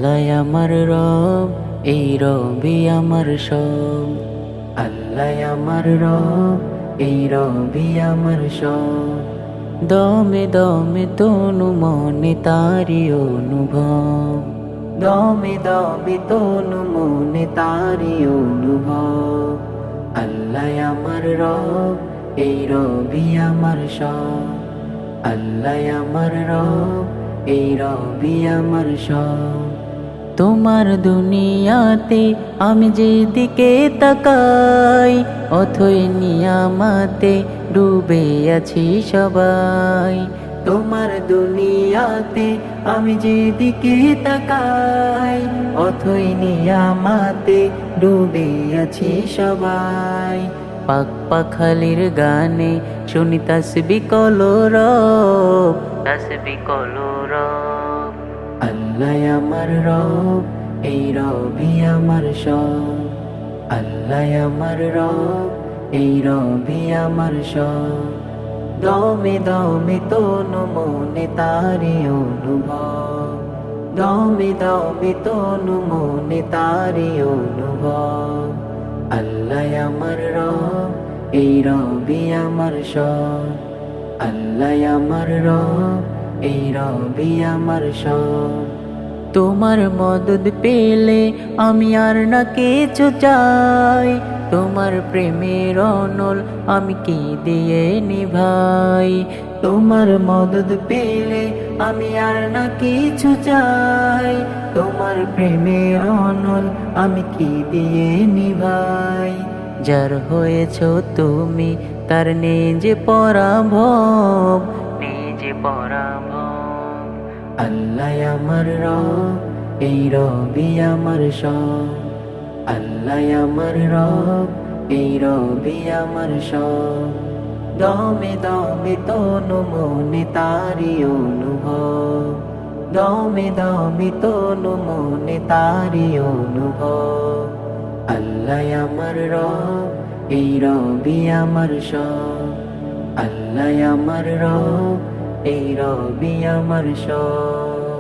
আল্লাহ আমার রব, এই রবি আমার সব। আল্লাহ আমার রব, এই রবি আমার সব। দমে দমে তনু মনে তারি অনুভব, দমে দমে তনু মনে তারি অনুভব। আল্লাহ আমার রব, এই রবি আমার সব। আল্লাহ আমার রব, এই রবি আমার সব। তোমার দুনিয়াতে আমি যেদিকে তাকাই, অথই নিয়ামাতে ডুবে আছি সবাই। তোমার দুনিয়াতে আমি যেদিকে তাকাই, অথই নিয়ামাতে ডুবে আছি সবাই। পাক পাখালির গানে শুনি তাসবিহ কলরব, তাসবিহ কলরব। আল্লাহ আমার রব, এই রবি আমার সব। আল্লাহ আমার রব, এই রবি আমার সব। দমে দমে তনু মনে তারি অনুভব, দমে দমে তনু মনে তারি অনুভব। আল্লাহ আমার রব, এই রবি আমার সব। আল্লাহ আমার রব, এই রবি আমার সব। তোমার মদদ পেলে আমি আর না কিছু চাই, তোমার প্রেমের অনল আমি কি দিয়ে নিভাই। তোমার মদদ পেলে আমি আর না কিছু চাই, তোমার প্রেমের অনল আমি কি দিয়ে নিভাই। যার হয়েছ তুমি তার নিজে পরাভব, নিজে পরাভব। আল্লাহ আমার রব, এই রবি আমার সব। আল্লাহ আমার রব, এই রবি আমার সব। দমে দমে তনু মনে তারি অনুভব, দমে দমে তনু মনে তারি অনুভব। আল্লাহ আমার রব, এই রবি আমার সব। আল্লাহ আমার রব, এই রবি আমার সব।